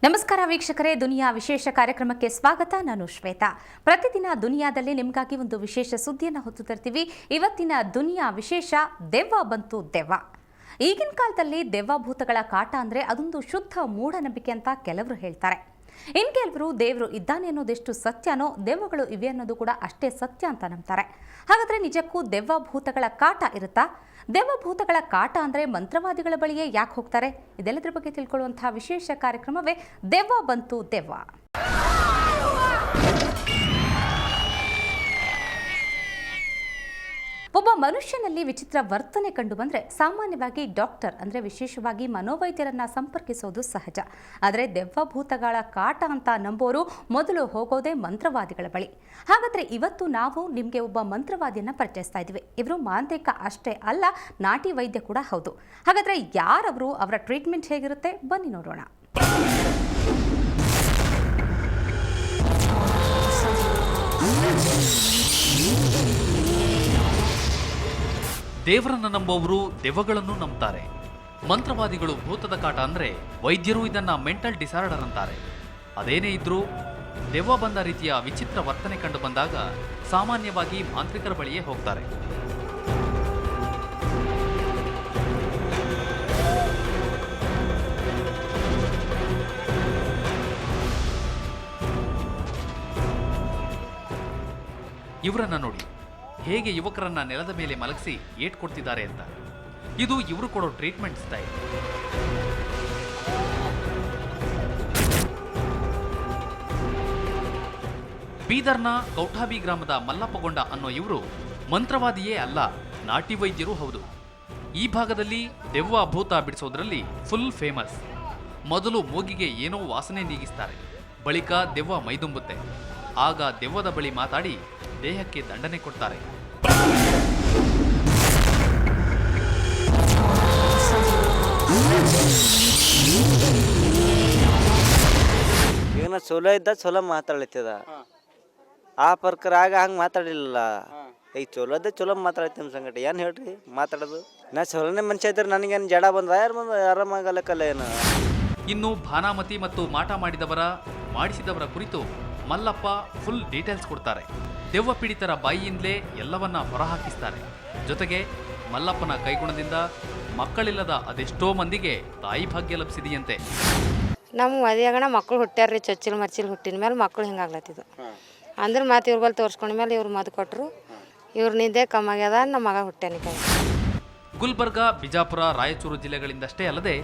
ನಮಸ್ಕಾರ ವೀಕ್ಷಕರೇ, ದುನಿಯಾ ವಿಶೇಷ ಕಾರ್ಯಕ್ರಮಕ್ಕೆ ಸ್ವಾಗತ. ನಾನು ಶ್ವೇತಾ. ಪ್ರತಿದಿನ ದುನಿಯಾದಲ್ಲಿ ನಿಮಗಾಗಿ ಒಂದು ವಿಶೇಷ ಸುದ್ದಿಯನ್ನು ಹೊತ್ತು ತರ್ತೀವಿ. ಇವತ್ತಿನ ದುನಿಯಾ ವಿಶೇಷ ದೆವ್ವ ಬಂತು ದೆವ್ವ. ಈಗಿನ ಕಾಲದಲ್ಲಿ ದೆವ್ವಭೂತಗಳ ಕಾಟ ಅಂದರೆ ಅದೊಂದು ಶುದ್ಧ ಮೂಢನಂಬಿಕೆ ಅಂತ ಕೆಲವರು ಹೇಳ್ತಾರೆ. ಇನ್ನು ಕೆಲವರು ದೇವರು ಇದ್ದಾನೆ ಅನ್ನೋದೆಷ್ಟು ಸತ್ಯನೋ ದೆವ್ವಗಳು ಇವೆ ಅನ್ನೋದು ಕೂಡ ಅಷ್ಟೇ ಸತ್ಯ ಅಂತ ನಂಬ್ತಾರೆ. ಹಾಗಾದರೆ ನಿಜಕ್ಕೂ ದೆವ್ವಭೂತಗಳ ಕಾಟ ಇರುತ್ತಾ? ದೆವ್ವಭೂತಗಳ ಕಾಟ ಅಂದರೆ ಮಂತ್ರವಾದಿಗಳ ಬಳಿಯೇ ಯಾಕೆ ಹೋಗ್ತಾರೆ? ಇದೆಲ್ಲದರ ಬಗ್ಗೆ ತಿಳ್ಕೊಳ್ಳುವಂತಹ ವಿಶೇಷ ಕಾರ್ಯಕ್ರಮವೇ ದೆವ್ವ ಬಂತು ದೆವ್ವ. ಒಬ್ಬ ಮನುಷ್ಯನಲ್ಲಿ ವಿಚಿತ್ರ ವರ್ತನೆ ಕಂಡು ಬಂದರೆ ಸಾಮಾನ್ಯವಾಗಿ ಡಾಕ್ಟರ್ ಅಂದರೆ ವಿಶೇಷವಾಗಿ ಮನೋವೈದ್ಯರನ್ನ ಸಂಪರ್ಕಿಸೋದು ಸಹಜ. ಆದರೆ ದೆವ್ವಭೂತಗಳ ಕಾಟ ಅಂತ ನಂಬೋರು ಮೊದಲು ಹೋಗೋದೇ ಮಂತ್ರವಾದಿಗಳ ಬಳಿ. ಹಾಗಾದರೆ ಇವತ್ತು ನಾವು ನಿಮಗೆ ಒಬ್ಬ ಮಂತ್ರವಾದಿಯನ್ನು ಪರಿಚಯಿಸ್ತಾ ಇದ್ದೀವಿ. ಇವರು ಮಾಂತ್ರಿಕ ಅಷ್ಟೇ ಅಲ್ಲ, ನಾಟಿ ವೈದ್ಯ ಕೂಡ ಹೌದು. ಹಾಗಾದರೆ ಯಾರವರು, ಅವರ ಟ್ರೀಟ್ಮೆಂಟ್ ಹೇಗಿರುತ್ತೆ ಬನ್ನಿ ನೋಡೋಣ. ದೇವರನ್ನು ನಂಬುವವರು ದೆವ್ವಗಳನ್ನು ನಂಬ್ತಾರೆ. ಮಂತ್ರವಾದಿಗಳು ಭೂತದ ಕಾಟ ಅಂದರೆ ವೈದ್ಯರು ಇದನ್ನ ಮೆಂಟಲ್ ಡಿಸಾರ್ಡರ್ ಅಂತಾರೆ. ಅದೇನೇ ಇದ್ರೂ ದೆವ್ವ ಬಂದ ರೀತಿಯ ವಿಚಿತ್ರ ವರ್ತನೆ ಕಂಡು ಬಂದಾಗ ಸಾಮಾನ್ಯವಾಗಿ ಮಾಂತ್ರಿಕರ ಬಳಿಯೇ ಹೋಗ್ತಾರೆ. ಇವರನ್ನ ನೋಡಿ, ಹೇಗೆ ಯುವಕರನ್ನ ನೆಲದ ಮೇಲೆ ಮಲಗಿಸಿ ಏಟ್ ಕೊಡ್ತಿದ್ದಾರೆ ಅಂತ. ಇದು ಇವರು ಕೊಡೋ ಟ್ರೀಟ್ಮೆಂಟ್ ಸ್ಟೈಲ್. ಬೀದರ್ನ ಕೌಠಾಬಿ ಗ್ರಾಮದ ಮಲ್ಲಪ್ಪಗೊಂಡ ಅನ್ನೋ ಇವರು ಮಂತ್ರವಾದಿಯೇ ಅಲ್ಲ, ನಾಟಿ ವೈದ್ಯರೂ ಹೌದು. ಈ ಭಾಗದಲ್ಲಿ ದೆವ್ವ ಭೂತ ಬಿಡಿಸೋದ್ರಲ್ಲಿ ಫುಲ್ ಫೇಮಸ್. ಮೊದಲು ಮೂಗಿಗೆ ಏನೋ ವಾಸನೆ ನೀಗಿಸ್ತಾರೆ, ಬಳಿಕ ದೆವ್ವ ಮೈದುಂಬುತ್ತೆ. ಆಗ ದೆವ್ವದ ಬಳಿ ಮಾತಾಡಿ ದೇಹಕ್ಕೆ ದಂಡನೆ ಕೊಡ್ತಾರೆ. ಈಗ ನಾ ಚಲೋ ಇದ್ದ ಚಲೋ ಮಾತಾಡ್ಲತ್ತದ, ಆ ಪ್ರಕಾರ ಆಗ ಹಂಗೆ ಮಾತಾಡಿಲ್ಲ. ಈಗ ಚಲೋ ಇದ್ದ ಚಲೋ ಮಾತಾಡ್ತೀನಿ ಸಂಗಟ ಏನು ಹೇಳ್ರಿ ಮಾತಾಡೋದು. ನಾ ಚಲೋನೇ ಮನುಷ್ಯ ಇದ್ರೆ ನನಗೇನು ಜಡ ಬಂದ ಯಾರು ಬಂದು ಆರಾಮಾಗಲ್ಲಕ್ಕಲ್ಲ ಏನು. ಇನ್ನು ಭಾನಾಮತಿ ಮತ್ತು ಮಾಟ ಮಾಡಿಸಿದವರ ಕುರಿತು ಮಲ್ಲಪ್ಪ ಫುಲ್ ಡೀಟೇಲ್ಸ್ ಕೊಡ್ತಾರೆ. ದೆವ್ವ ಪೀಡಿತರ ಬಾಯಿಯಿಂದಲೇ ಎಲ್ಲವನ್ನ ಹೊರಹಾಕಿಸ್ತಾರೆ. ಜೊತೆಗೆ ಮಲ್ಲಪ್ಪನ ಕೈಗುಣದಿಂದ ಮಕ್ಕಳಿಲ್ಲದ ಅದೆಷ್ಟೋ ಮಂದಿಗೆ ತಾಯಿ ಭಾಗ್ಯ ಲಭಿಸಿದೆಯಂತೆ. ನಮ್ಮ ಮದುವೆಗಣ ಮಕ್ಕಳು ಹುಟ್ಟ್ಯಾರ್ರಿ, ಚೊಚ್ಚಿಲ್ ಮರ್ಚಿಲ್ ಹುಟ್ಟಿನ ಮೇಲೆ ಮಕ್ಕಳು ಹಿಂಗಾಗ್ಲತ್ತಿದ್ದು ಅಂದ್ರೆ ಮತ್ತೆ ಇವ್ರ ಬಲ್ಲಿ ತೋರಿಸ್ಕೊಂಡ ಮೇಲೆ ಇವ್ರು ಮದ್ದು ಕೊಟ್ಟರು. ಇವ್ರ ನಿದ್ದೆ ಕಮ್ಮಾಗ್ಯದ, ನಮ್ಮ ಮಗ ಹುಟ್ಟ್ಯಾನಿ ಕೈ. ಗುಲ್ಬರ್ಗ, ಬಿಜಾಪುರ, ರಾಯಚೂರು ಜಿಲ್ಲೆಗಳಿಂದಷ್ಟೇ ಅಲ್ಲದೆ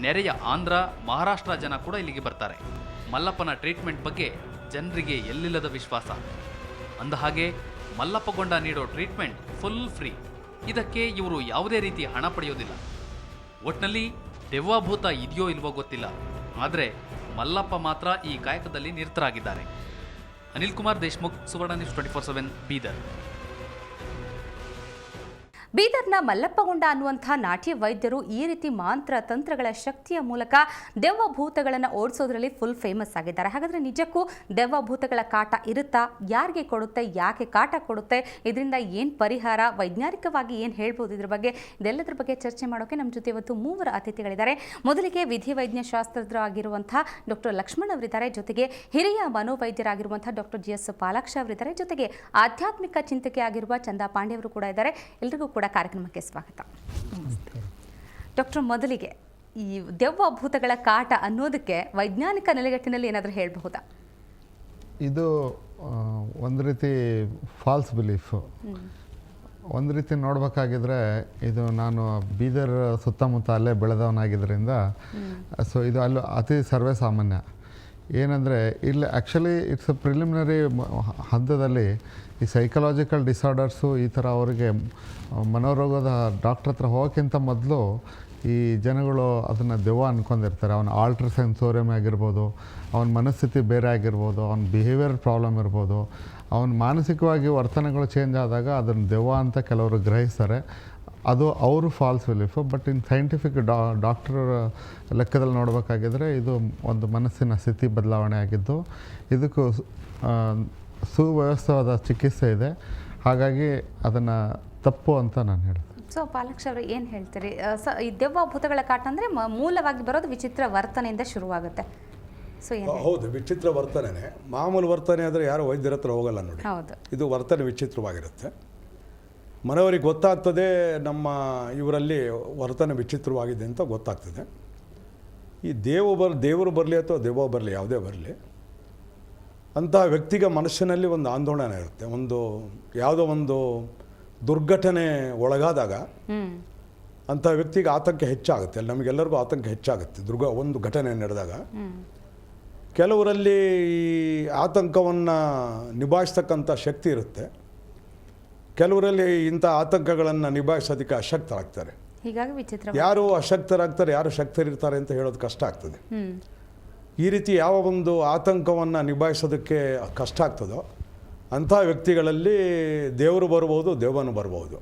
ನೆರೆಯ ಆಂಧ್ರ, ಮಹಾರಾಷ್ಟ್ರ ಜನ ಕೂಡ ಇಲ್ಲಿಗೆ ಬರ್ತಾರೆ. ಮಲ್ಲಪ್ಪನ ಟ್ರೀಟ್ಮೆಂಟ್ ಬಗ್ಗೆ ಜನರಿಗೆ ಎಲ್ಲಿಲ್ಲದ ವಿಶ್ವಾಸ. ಅಂದಹಾಗೆ ಮಲ್ಲಪ್ಪಗೊಂಡ ನೀಡೋ ಟ್ರೀಟ್ಮೆಂಟ್ ಫುಲ್ ಫ್ರೀ. ಇದಕ್ಕೆ ಇವರು ಯಾವುದೇ ರೀತಿ ಹಣ ಪಡೆಯೋದಿಲ್ಲ. ಒಟ್ನಲ್ಲಿ ದೆವ್ವಭೂತ ಇದೆಯೋ ಇಲ್ವೋ ಗೊತ್ತಿಲ್ಲ, ಆದರೆ ಮಲ್ಲಪ್ಪ ಮಾತ್ರ ಈ ಕಾಯಕದಲ್ಲಿ ನಿರತರಾಗಿದ್ದಾರೆ. ಅನಿಲ್ ಕುಮಾರ್ ದೇಶ್ಮುಖ್, ಸುವರ್ಣ ನ್ಯೂಸ್ 24/7, ಬೀದರ್. ಬೀದರ್ನ ಮಲ್ಲಪ್ಪಗೊಂಡ ಅನ್ನುವಂಥ ನಾಟಿ ವೈದ್ಯರು ಈ ರೀತಿ ಮಾಂತ್ರ ತಂತ್ರಗಳ ಶಕ್ತಿಯ ಮೂಲಕ ದೆವ್ವಭೂತಗಳನ್ನು ಓಡಿಸೋದ್ರಲ್ಲಿ ಫುಲ್ ಫೇಮಸ್ ಆಗಿದ್ದಾರೆ. ಹಾಗಾದರೆ ನಿಜಕ್ಕೂ ದೆವ್ವಭೂತಗಳ ಕಾಟ ಇರುತ್ತಾ? ಯಾರಿಗೆ ಕೊಡುತ್ತೆ? ಯಾಕೆ ಕಾಟ ಕೊಡುತ್ತೆ? ಇದರಿಂದ ಏನು ಪರಿಹಾರ? ವೈಜ್ಞಾನಿಕವಾಗಿ ಏನು ಹೇಳ್ಬೋದು ಇದ್ರ ಬಗ್ಗೆ? ಇದೆಲ್ಲದರ ಬಗ್ಗೆ ಚರ್ಚೆ ಮಾಡೋಕ್ಕೆ ನಮ್ಮ ಜೊತೆ ಇವತ್ತು ಮೂವರು ಅತಿಥಿಗಳಿದ್ದಾರೆ. ಮೊದಲಿಗೆ ವಿಧಿವೈಜ್ಞಶಾಸ್ತ್ರಜ್ಞ ಆಗಿರುವಂಥ ಡಾಕ್ಟರ್ ಲಕ್ಷ್ಮಣ್ ಅವರಿದ್ದಾರೆ. ಜೊತೆಗೆ ಹಿರಿಯ ಮನೋವೈದ್ಯರಾಗಿರುವಂಥ ಡಾಕ್ಟರ್ GS ಪಾಲಾಕ್ಷ ಅವರಿದ್ದಾರೆ. ಜೊತೆಗೆ ಆಧ್ಯಾತ್ಮಿಕ ಚಿಂತಕೆ ಆಗಿರುವ ಚಂದಾ ಪಾಂಡೆ ಅವರು ಕೂಡ ಇದ್ದಾರೆ. ಎಲ್ಲರಿಗೂ ಕೂಡ ಕಾರ್ಯಕ್ರಮಕ್ಕೆ ಸ್ವಾಗತ. ಡಾಕ್ಟರ್, ಮೊದಲಿಗೆ ಈ ದೆವ್ವಭೂತಗಳ ಕಾಟ ಅನ್ನೋದಕ್ಕೆ ವೈಜ್ಞಾನಿಕ ನೆಲೆಗಟ್ಟಿನಲ್ಲಿ ಏನಾದರೂ ಹೇಳಬಹುದಾ? ಇದು ಒಂದು ರೀತಿ ಫಾಲ್ಸ್ ಬಿಲೀಫು. ಒಂದು ರೀತಿ ನೋಡಬೇಕಾಗಿದ್ರೆ, ಇದು ನಾನು ಬೀದರ್ ಸುತ್ತಮುತ್ತ ಅಲ್ಲೇ ಬೆಳೆದವನಾಗಿದ್ದರಿಂದ ಸೊ ಇದು ಅಲ್ಲಿ ಅತಿ ಸರ್ವೇ ಸಾಮಾನ್ಯ. ಏನಂದರೆ ಇಲ್ಲಿ ಆ್ಯಕ್ಚುಲಿ ಇಟ್ಸ್ ಅ ಪ್ರಿಲಿಮಿನರಿ ಹಂತದಲ್ಲಿ ಈ ಸೈಕಲಾಜಿಕಲ್ ಡಿಸಾರ್ಡರ್ಸು ಈ ಥರ ಅವರಿಗೆ ಮನೋರೋಗದ ಡಾಕ್ಟ್ರ್ ಹತ್ರ ಹೋಗೋಕ್ಕಿಂತ ಮೊದಲು ಈ ಜನಗಳು ಅದನ್ನು ದೆವ್ವ ಅಂದ್ಕೊಂಡಿರ್ತಾರೆ. ಅವನ ಆಲ್ಟ್ರ್ ಸೆನ್ಸೋರಿಯಮ್ ಆಗಿರ್ಬೋದು, ಅವನ ಮನಸ್ಥಿತಿ ಬೇರೆ ಆಗಿರ್ಬೋದು, ಅವನ ಬಿಹೇವಿಯರ್ ಪ್ರಾಬ್ಲಮ್ ಇರ್ಬೋದು, ಅವನ ಮಾನಸಿಕವಾಗಿ ವರ್ತನೆಗಳು ಚೇಂಜ್ ಆದಾಗ ಅದನ್ನು ದೆವ್ವ ಅಂತ ಕೆಲವರು ಗ್ರಹಿಸ್ತಾರೆ. ಅದು ಅವರು false belief. But in scientific doctor ಲೆಕ್ಕದಲ್ಲಿ ನೋಡಬೇಕಾಗಿದ್ರೆ ಇದು ಒಂದು ಮನಸ್ಸಿನ ಸ್ಥಿತಿ ಬದಲಾವಣೆ ಆಗಿದ್ದು, ಇದಕ್ಕೂ ಸುವ್ಯವಸ್ಥವಾದ ಚಿಕಿತ್ಸೆ ಇದೆ. ಹಾಗಾಗಿ ಅದನ್ನು ತಪ್ಪು ಅಂತ ನಾನು ಹೇಳ್ತೀನಿ. ಸೊ ಪಾಲಾಕ್ಷ ಅವರು ಏನು ಹೇಳ್ತೀರಿ? ಈ ದೆವ್ವ ಭೂತಗಳ ಕಾಟ ಅಂದರೆ ಮೂಲವಾಗಿ ಬರೋದು ವಿಚಿತ್ರ ವರ್ತನೆಯಿಂದ ಶುರುವಾಗುತ್ತೆ. ಸೊ ಏನು ಹೌದು, ವಿಚಿತ್ರ ವರ್ತನೆ. ಮಾಮೂಲು ವರ್ತನೆ ಆದರೆ ಯಾರು ವೈದ್ಯರ ಹತ್ರ ಹೋಗಲ್ಲ ನೋಡಿ. ಹೌದು. ಇದು ವರ್ತನೆ ವಿಚಿತ್ರವಾಗಿರುತ್ತೆ. ಮನೆಯವರಿಗೆ ಗೊತ್ತಾಗ್ತದೆ ನಮ್ಮ ಇವರಲ್ಲಿ ವರ್ತನೆ ವಿಚಿತ್ರವಾಗಿದೆ ಅಂತ ಗೊತ್ತಾಗ್ತದೆ. ಈ ದೇವರು ಬರಲಿ ಅಥವಾ ದೆವ್ವ ಬರಲಿ, ಯಾವುದೇ ಬರಲಿ, ಅಂತಹ ವ್ಯಕ್ತಿಗೆ ಮನಸ್ಸಿನಲ್ಲಿ ಒಂದು ಆಂದೋಲನ ಇರುತ್ತೆ. ಯಾವುದೋ ಒಂದು ದುರ್ಘಟನೆ ಒಳಗಾದಾಗ ಅಂಥ ವ್ಯಕ್ತಿಗೆ ಆತಂಕ ಹೆಚ್ಚಾಗುತ್ತೆ. ನಮಗೆಲ್ಲರಿಗೂ ಆತಂಕ ಹೆಚ್ಚಾಗುತ್ತೆ ಒಂದು ಘಟನೆ ನಡೆದಾಗ. ಕೆಲವರಲ್ಲಿ ಈ ಆತಂಕವನ್ನು ನಿಭಾಯಿಸ್ತಕ್ಕಂಥ ಶಕ್ತಿ ಇರುತ್ತೆ, ಕೆಲವರಲ್ಲಿ ಇಂಥ ಆತಂಕಗಳನ್ನು ನಿಭಾಯಿಸೋದಕ್ಕೆ ಅಶಕ್ತರಾಗ್ತಾರೆ. ಹೀಗಾಗಿ ವಿಚಿತ್ರ. ಯಾರು ಅಶಕ್ತರಾಗ್ತಾರೆ, ಯಾರು ಶಕ್ತರಿರ್ತಾರೆ ಅಂತ ಹೇಳೋದು ಕಷ್ಟ ಆಗ್ತದೆ. ಈ ರೀತಿ ಯಾವ ಒಂದು ಆತಂಕವನ್ನು ನಿಭಾಯಿಸೋದಕ್ಕೆ ಕಷ್ಟ ಆಗ್ತದೋ ಅಂಥ ವ್ಯಕ್ತಿಗಳಲ್ಲಿ ದೇವರು ಬರ್ಬೋದು, ದೆವ್ವನು ಬರ್ಬೋದು.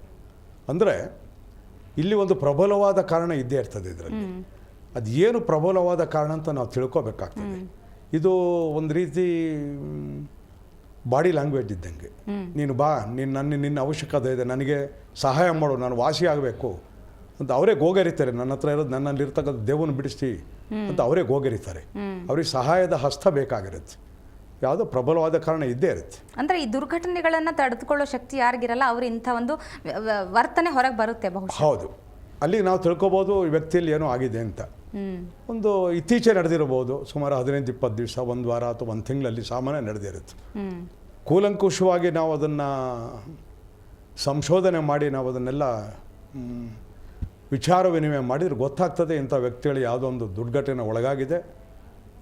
ಅಂದರೆ ಇಲ್ಲಿ ಒಂದು ಪ್ರಬಲವಾದ ಕಾರಣ ಇದ್ದೇ ಇರ್ತದೆ ಇದರಲ್ಲಿ. ಅದು ಏನು ಪ್ರಬಲವಾದ ಕಾರಣ ಅಂತ ನಾವು ತಿಳ್ಕೊಬೇಕಾಗ್ತದೆ. ಇದು ಒಂದು ರೀತಿ ಬಾಡಿ ಲ್ಯಾಂಗ್ವೇಜ್ ಇದ್ದಂಗೆ. ನೀನು ಬಾ, ನಿನ್ನ ಅವಶ್ಯಕತೆ ಇದೆ, ನನಗೆ ಸಹಾಯ ಮಾಡು, ನಾನು ವಾಸಿ ಆಗಬೇಕು ಅಂತ ಅವರೇ ಗೋಗರಿತಾರೆ. ನನ್ನ ಹತ್ರ ಇರೋದು, ನನ್ನಲ್ಲಿರ್ತಕ್ಕಂಥ ದೇವನ ಬಿಡಿಸಿ ಅಂತ ಅವರೇ ಗೋಗರಿತಾರೆ. ಅವ್ರಿಗೆ ಸಹಾಯದ ಹಸ್ತ ಬೇಕಾಗಿರುತ್ತೆ. ಯಾವುದೋ ಪ್ರಬಲವಾದ ಕಾರಣ ಇದ್ದೇ ಇರುತ್ತೆ. ಅಂದರೆ ಈ ದುರ್ಘಟನೆಗಳನ್ನು ತಡೆದುಕೊಳ್ಳೋ ಶಕ್ತಿ ಯಾರಿಗಿರಲ್ಲ, ಅವರು ಇಂಥ ಒಂದು ವರ್ತನೆ ಹೊರಗೆ ಬರುತ್ತೆ ಬಹುಶಃ. ಹೌದು, ಅಲ್ಲಿ ನಾವು ತಿಳ್ಕೊಬೋದು ಈ ವ್ಯಕ್ತಿಯಲ್ಲಿ ಏನೋ ಆಗಿದೆ ಅಂತ. ಒಂದು ಇತ್ತೀಚೆಗೆ ನಡೆದಿರಬಹುದು, ಸುಮಾರು 15-20 ದಿವಸ, ಒಂದು ವಾರ ಅಥವಾ ಒಂದು ತಿಂಗಳಲ್ಲಿ ಸಾಮಾನ್ಯ ನಡೆದಿರುತ್ತೆ. ಕೂಲಂಕುಷವಾಗಿ ನಾವು ಅದನ್ನು ಸಂಶೋಧನೆ ಮಾಡಿ ನಾವು ಅದನ್ನೆಲ್ಲ ವಿಚಾರ ವಿನಿಮಯ ಮಾಡಿದ್ರೆ ಗೊತ್ತಾಗ್ತದೆ ಇಂಥ ವ್ಯಕ್ತಿಗಳು ಯಾವುದೋ ಒಂದು ದುರ್ಘಟನೆ ಒಳಗಾಗಿದೆ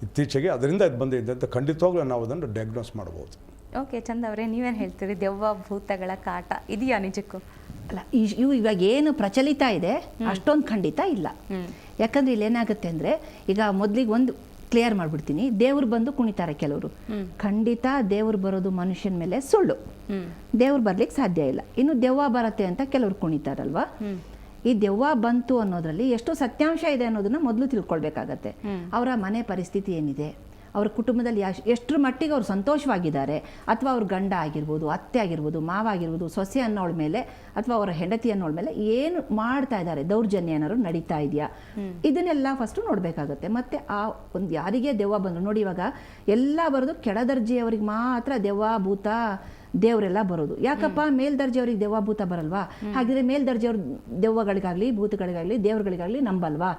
ಇತ್ತೀಚೆಗೆ, ಅದರಿಂದ ಇದು ಬಂದಿದೆ ಅಂತ ಖಂಡಿತವಾಗ್ಲೂ ನಾವು ಅದನ್ನು ಡಯಾಗ್ನೋಸ್ ಮಾಡ್ಬೋದು. ಓಕೆ, ಚಂದ ಅವರೇ, ನೀವೇನು ಹೇಳ್ತೀರಿ? ದೆವ್ವ ಭೂತಗಳ ಕಾಟ ಇದೆಯಾ ನಿಜಕ್ಕೂ? ಅಲ್ಲ, ಇವು ಇವಾಗ ಏನು ಪ್ರಚಲಿತ ಇದೆ ಅಷ್ಟೊಂದು ಖಂಡಿತ ಇಲ್ಲ. ಯಾಕಂದರೆ ಇಲ್ಲಿ ಏನಾಗುತ್ತೆ ಅಂದರೆ, ಈಗ ಮೊದಲಿಗೆ ಒಂದು ಕ್ಲಿಯರ್ ಮಾಡಿಬಿಡ್ತೀನಿ. ದೇವ್ರು ಬಂದು ಕುಣಿತಾರೆ ಕೆಲವರು. ಖಂಡಿತ ದೇವ್ರು ಬರೋದು ಮನುಷ್ಯನ ಮೇಲೆ ಸುಳ್ಳು. ದೇವ್ರು ಬರ್ಲಿಕ್ಕೆ ಸಾಧ್ಯ ಇಲ್ಲ. ಇನ್ನು ದೆವ್ವ ಬರತ್ತೆ ಅಂತ ಕೆಲವ್ರು ಕುಣಿತಾರಲ್ವಾ. ಈ ದೆವ್ವ ಬಂತು ಅನ್ನೋದ್ರಲ್ಲಿ ಎಷ್ಟು ಸತ್ಯಾಂಶ ಇದೆ ಅನ್ನೋದನ್ನ ಮೊದಲು ತಿಳ್ಕೊಳ್ಬೇಕಾಗತ್ತೆ. ಅವರ ಮನೆ ಪರಿಸ್ಥಿತಿ ಏನಿದೆ, ಅವ್ರ ಕುಟುಂಬದಲ್ಲಿ ಎಷ್ಟರ ಮಟ್ಟಿಗೆ ಅವ್ರು ಸಂತೋಷವಾಗಿದ್ದಾರೆ, ಅಥವಾ ಅವ್ರ ಗಂಡ ಆಗಿರ್ಬೋದು, ಅತ್ತೆ ಆಗಿರ್ಬೋದು, ಮಾವ ಆಗಿರ್ಬೋದು, ಸೊಸೆ ಅನ್ನೋಳ ಮೇಲೆ ಅಥವಾ ಅವರ ಹೆಂಡತಿ ಅನ್ನೋಳ ಮೇಲೆ ಏನು ಮಾಡ್ತಾ ಇದ್ದಾರೆ, ದೌರ್ಜನ್ಯ ಏನಾದ್ರು ನಡೀತಾ ಇದೆಯಾ, ಇದನ್ನೆಲ್ಲ ಫಸ್ಟು ನೋಡಬೇಕಾಗತ್ತೆ. ಮತ್ತು ಆ ಒಂದು ಯಾರಿಗೆ ದೆವ್ವ ಬಂದರು ನೋಡಿ, ಇವಾಗ ಎಲ್ಲ ಬರೋದು ಕೆಳದರ್ಜೆಯವರಿಗೆ ಮಾತ್ರ ದೆವ್ವ ಭೂತ ದೇವರೆಲ್ಲ ಬರೋದು. ಯಾಕಪ್ಪ ಮೇಲ್ದರ್ಜೆಯವ್ರಿಗೆ ದೆವ್ವ ಭೂತ ಬರಲ್ವಾ? ಹಾಗಿದ್ರೆ ಮೇಲ್ದರ್ಜೆಯವ್ರ ದೆವ್ವಗಳಿಗಾಗಲಿ ಭೂತಗಳಿಗಾಗಲಿ ದೇವ್ರಗಳಿಗಾಗಲಿ ನಂಬಲ್ವಾ?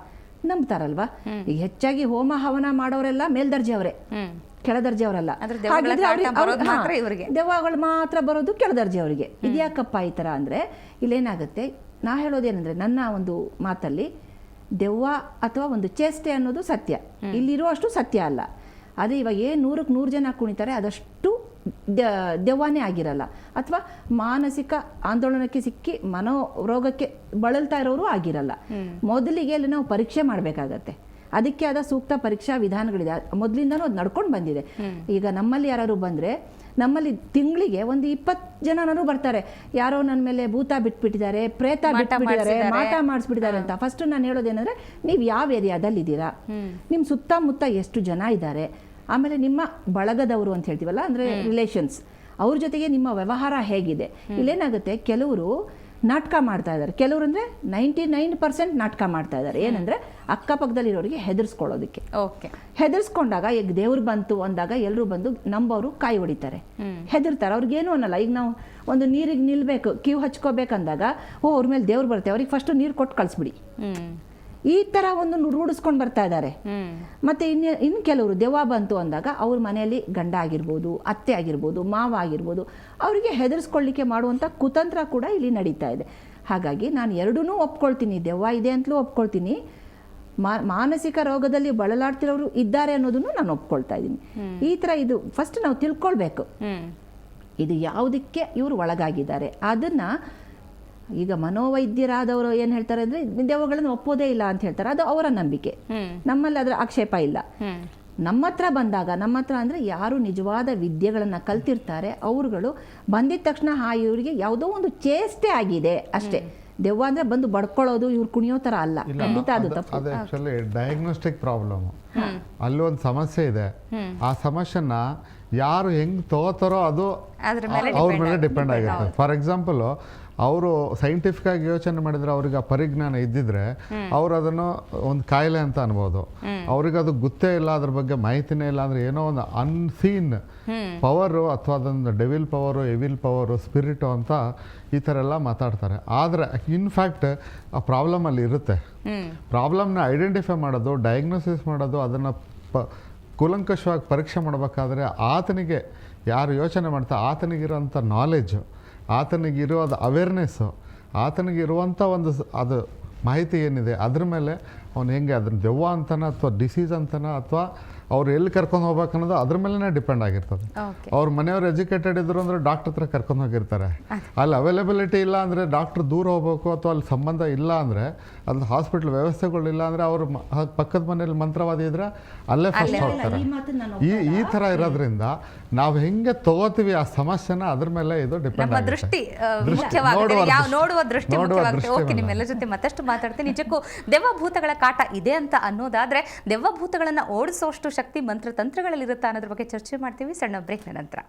ನಂಬ್ತಾರಲ್ವಾ? ಈಗ ಹೆಚ್ಚಾಗಿ ಹೋಮ ಹವನ ಮಾಡೋರೆಲ್ಲ ಮೇಲ್ದರ್ಜೆಯವರೇ, ಕೆಳದರ್ಜೆಯವರಲ್ಲ. ದೆವ್ವಗಳು ಮಾತ್ರ ಬರೋದು ಕೆಳದರ್ಜೆಯವರಿಗೆ. ಇದ್ಯಾಕಪ್ಪ ಈ ಥರ ಅಂದರೆ, ಇಲ್ಲೇನಾಗುತ್ತೆ, ನಾ ಹೇಳೋದೇನೆಂದರೆ, ನನ್ನ ಒಂದು ಮಾತಲ್ಲಿ ದೆವ್ವ ಅಥವಾ ಒಂದು ಚೇಷ್ಟೆ ಅನ್ನೋದು ಸತ್ಯ, ಇಲ್ಲಿರುವಷ್ಟು ಸತ್ಯ ಅಲ್ಲ. ಅದೇ ಇವಾಗ ಏನು 100ಕ್ಕೆ 100 ಜನ ಕುಣಿತಾರೆ ಅದಷ್ಟು ದೆವ್ವನೇ ಆಗಿರಲ್ಲ, ಅಥವಾ ಮಾನಸಿಕ ಆಂದೋಲನಕ್ಕೆ ಸಿಕ್ಕಿ ಮನೋರೋಗಕ್ಕೆ ಬಳಲ್ತಾ ಇರೋರು ಆಗಿರಲ್ಲ. ಮೊದಲಿಗೆ ಅಲ್ಲಿ ನಾವು ಪರೀಕ್ಷೆ ಮಾಡಬೇಕಾಗತ್ತೆ. ಅದಕ್ಕೆ ಆದ ಸೂಕ್ತ ಪರೀಕ್ಷಾ ವಿಧಾನಗಳಿದೆ, ಮೊದಲಿಂದನೂ ಅದು ನಡ್ಕೊಂಡು ಬಂದಿದೆ. ಈಗ ನಮ್ಮಲ್ಲಿ ಯಾರು ಬಂದರೆ, ನಮ್ಮಲ್ಲಿ ತಿಂಗಳಿಗೆ ಒಂದು 20 ಜನನೂ ಬರ್ತಾರೆ, ಯಾರೋ ನನ್ನ ಮೇಲೆ ಭೂತ ಬಿಟ್ಬಿಟ್ಟಿದ್ದಾರೆ, ಪ್ರೇತ ಬಿಟ್ಬಿಟ್ಟಿದ್ದಾರೆ, ಮಾಟ ಮಾಡಿಸ್ಬಿಟ್ಟಿದ್ದಾರೆ ಅಂತ. ಫಸ್ಟ್ ನಾನು ಹೇಳೋದೇನೆಂದರೆ, ನೀವು ಯಾವ ಏರಿಯಾದಲ್ಲಿದ್ದೀರಾ, ನಿಮ್ಮ ಸುತ್ತಮುತ್ತ ಎಷ್ಟು ಜನ ಇದ್ದಾರೆ, ಆಮೇಲೆ ನಿಮ್ಮ ಬಳಗದವರು ಅಂತ ಹೇಳ್ತೀವಲ್ಲ, ಅಂದರೆ ರಿಲೇಷನ್ಸ್, ಅವ್ರ ಜೊತೆಗೆ ನಿಮ್ಮ ವ್ಯವಹಾರ ಹೇಗಿದೆ. ಇಲ್ಲೇನಾಗುತ್ತೆ, ಕೆಲವರು ನಾಟಕ ಮಾಡ್ತಾ ಇದ್ದಾರೆ, ಕೆಲವರು ಅಂದರೆ 99% ನಾಟಕ ಮಾಡ್ತಾ ಇದ್ದಾರೆ. ಏನಂದರೆ ಅಕ್ಕಪಕ್ಕದಲ್ಲಿರೋರಿಗೆ ಹೆದರ್ಸ್ಕೊಳ್ಳೋದಕ್ಕೆ. ಓಕೆ, ಹೆದರ್ಸ್ಕೊಂಡಾಗ ಈಗ ದೇವ್ರು ಬಂತು ಅಂದಾಗ ಎಲ್ಲರೂ ಬಂದು ನಂಬೋರು ಕಾಯಿ ಹೊಡಿತಾರೆ, ಹೆದರ್ತಾರೆ. ಅವ್ರಿಗೇನು ಅನ್ನಲ್ಲ. ಈಗ ನಾವು ಒಂದು ನೀರಿಗೆ ನಿಲ್ಬೇಕು, ಕ್ಯೂ ಹಚ್ಕೋಬೇಕಂದಾಗ, ಅವ್ರ ಮೇಲೆ ದೇವ್ರು ಬರುತ್ತೆ, ಅವ್ರಿಗೆ ಫಸ್ಟು ನೀರು ಕೊಟ್ಟು ಕಳಿಸ್ಬಿಡಿ, ಈ ಥರ ಒಂದು ರೂಢಿಸ್ಕೊಂಡು ಬರ್ತಾ ಇದ್ದಾರೆ. ಮತ್ತು ಇನ್ನು ಕೆಲವರು ದೆವ್ವ ಬಂತು ಅಂದಾಗ ಅವ್ರ ಮನೆಯಲ್ಲಿ ಗಂಡ ಆಗಿರ್ಬೋದು, ಅತ್ತೆ ಆಗಿರ್ಬೋದು, ಮಾವ ಆಗಿರ್ಬೋದು, ಅವರಿಗೆ ಹೆದರ್ಸ್ಕೊಳ್ಳಿಕ್ಕೆ ಮಾಡುವಂಥ ಕುತಂತ್ರ ಕೂಡ ಇಲ್ಲಿ ನಡೀತಾ ಇದೆ. ಹಾಗಾಗಿ ನಾನು ಎರಡೂ ಒಪ್ಕೊಳ್ತೀನಿ, ದೆವ್ವ ಇದೆ ಅಂತಲೂ ಒಪ್ಕೊಳ್ತೀನಿ, ಮಾನಸಿಕ ರೋಗದಲ್ಲಿ ಬಳಲಾಡ್ತಿರೋರು ಇದ್ದಾರೆ ಅನ್ನೋದನ್ನು ನಾನು ಒಪ್ಕೊಳ್ತಾ ಇದ್ದೀನಿ. ಈ ಥರ ಇದು ಫಸ್ಟ್ ನಾವು ತಿಳ್ಕೊಳ್ಬೇಕು, ಇದು ಯಾವುದಕ್ಕೆ ಇವರು ಒಳಗಾಗಿದ್ದಾರೆ. ಅದನ್ನು ಈಗ ಮನೋವೈದ್ಯರಾದವರು ಏನು ಹೇಳ್ತಾರೆ ಅಂದರೆ, ದೆವ್ವಗಳನ್ನು ಒಪ್ಪೋದೇ ಇಲ್ಲ ಅಂತ ಹೇಳ್ತಾರೆ, ಅದು ಅವರ ನಂಬಿಕೆ. ನಮ್ಮಲ್ಲಿ ಅದರ ಆಕ್ಷೇಪ ಇಲ್ಲ. ನಮ್ಮ ಹತ್ರ ಬಂದಾಗ, ನಮ್ಮ ಹತ್ರ ಅಂದರೆ ಯಾರು ನಿಜವಾದ ವಿದ್ಯೆಗಳನ್ನು ಕಲ್ತಿರ್ತಾರೆ ಅವರುಗಳು ಬಂದಿದ ತಕ್ಷಣ ಇವರಿಗೆ ಯಾವುದೋ ಒಂದು ಚೇಷ್ಟೆ ಆಗಿದೆ ಅಷ್ಟೇ. ದೆವ್ವ ಅಂದರೆ ಬಂದು ಬಡ್ಕೊಳ್ಳೋದು, ಇವ್ರು ಕುಣಿಯೋ ಥರ ಅಲ್ಲ, ಖಂಡಿತ ಅದು ತಪ್ಪು. ಅದು ಆ್ಯಕ್ಚುಲಿ ಡಯಾಗ್ನೋಸ್ಟಿಕ್ ಪ್ರಾಬ್ಲಮ್. ಅಲ್ಲಿ ಒಂದು ಸಮಸ್ಯೆ ಇದೆ, ಆ ಸಮಸ್ಯೆನ ಯಾರು ಹೆಂಗೆ ತಗೋತಾರೋ ಅದು ಅವ್ರ ಮೇಲೆ ಡಿಪೆಂಡ್ ಆಗಿರುತ್ತೆ. ಫಾರ್ ಎಕ್ಸಾಂಪಲ್, ಅವರು ಸೈಂಟಿಫಿಕ್ಕಾಗಿ ಯೋಚನೆ ಮಾಡಿದರೆ ಅವ್ರಿಗೆ ಆ ಪರಿಜ್ಞಾನ ಇದ್ದಿದ್ರೆ ಅವ್ರು ಅದನ್ನು ಒಂದು ಕಾಯಿಲೆ ಅಂತ ಅನ್ಬೋದು. ಅವ್ರಿಗೆ ಅದು ಗೊತ್ತೇ ಇಲ್ಲ, ಅದ್ರ ಬಗ್ಗೆ ಮಾಹಿತಿನೇ ಇಲ್ಲ ಅಂದರೆ ಏನೋ ಒಂದು ಅನ್ಸೀನ್ ಪವರು ಅಥವಾ ಅದೊಂದು devil power, evil power, spirit ಅಂತ ಈ ಥರ ಎಲ್ಲ ಮಾತಾಡ್ತಾರೆ. ಆದರೆ ಇನ್ಫ್ಯಾಕ್ಟ್ ಆ ಪ್ರಾಬ್ಲಮ್ ಅಲ್ಲಿ ಇರುತ್ತೆ. ಪ್ರಾಬ್ಲಮ್ನ ಐಡೆಂಟಿಫೈ ಮಾಡೋದು, ಡಯಾಗ್ನೋಸಿಸ್ ಮಾಡೋದು, ಅದನ್ನು ಕೂಲಂಕಷವಾಗಿ ಪರೀಕ್ಷೆ ಮಾಡಬೇಕಾದ್ರೆ ಆತನಿಗೆ ಯಾರು ಯೋಚನೆ ಮಾಡ್ತಾ ಆತನಿಗಿರೋಂಥ ನಾಲೆಡ್ಜು, ಆತನಿಗಿರೋದು ಅವೇರ್ನೆಸ್ಸು, ಆತನಿಗಿರುವಂಥ ಒಂದು ಅದು ಮಾಹಿತಿ ಏನಿದೆ ಅದ್ರ ಮೇಲೆ ಅವ್ನು ಹೆಂಗೆ ಅದನ್ನ ದೆವ್ವ ಅಂತನ ಅಥವಾ ಡಿಸೀಸ್ ಅಂತನ ಅಥವಾ ಅವ್ರು ಎಲ್ಲಿ ಕರ್ಕೊಂಡು ಹೋಗ್ಬೇಕು ಅನ್ನೋದು ಅದ್ರ ಮೇಲೇ ಡಿಪೆಂಡ್ ಆಗಿರ್ತದೆ. ಅವ್ರ ಮನೆಯವ್ರು ಎಜುಕೇಟೆಡ್ ಇದ್ರು ಅಂದರೆ ಡಾಕ್ಟ್ರ್ ಹತ್ರ ಕರ್ಕೊಂಡು ಹೋಗಿರ್ತಾರೆ. ಅಲ್ಲಿ ಅವೈಲಬಿಲಿಟಿ ಇಲ್ಲ ಅಂದರೆ ಡಾಕ್ಟ್ರ್ ದೂರ ಹೋಗ್ಬೇಕು, ಅಥವಾ ಅಲ್ಲಿ ಸಂಬಂಧ ಇಲ್ಲ ಅಂದರೆ ಅಲ್ಲಿ ಹಾಸ್ಪಿಟ್ಲ್ ವ್ಯವಸ್ಥೆಗಳಿಲ್ಲ ಅಂದರೆ ಅವರು ಪಕ್ಕದ ಮನೇಲಿ ಮಂತ್ರವಾದಿ ಇದ್ರೆ ಅಲ್ಲೇ ಫಸ್ಟ್ ಹೋಗ್ತಾರೆ. ಈ ಥರ ಇರೋದ್ರಿಂದ ನಾವು ಹೆಂಗೆ ತಗೋತೀವಿ ಆ ಸಮಸ್ಯೆನ ಅದ್ರ ಮೇಲೆ ಇದು ಡಿಪೆಂಡ್ ಆಗುತ್ತೆ. ದೃಷ್ಟಿ ನೋಡುವ ದೃಷ್ಟಿ ಮುಖ್ಯವಾಗುತ್ತೆ. ಓಕೆ, ನಿಮ್ಮೆಲ್ಲ ಜೊತೆ ಮತ್ತಷ್ಟು ಮಾತಾಡ್ತೀನಿ. ನಿಜಕ್ಕೂ ದೆವ್ವಭೂತಗಳ ಕಾಟ ಇದೆ ಅಂತ ಅನ್ನೋದಾದ್ರೆ ದೆವ್ವಭೂತಗಳನ್ನ ಓಡಿಸೋಷ್ಟು ಶಕ್ತಿ ಮಂತ್ರ ತಂತ್ರಗಳಲ್ಲಿರುತ್ತಾ ಅನ್ನೋದ್ರ ಬಗ್ಗೆ ಚರ್ಚೆ ಮಾಡ್ತೀವಿ ಸಣ್ಣ ಬ್ರೇಕ್ನ ನಂತರ.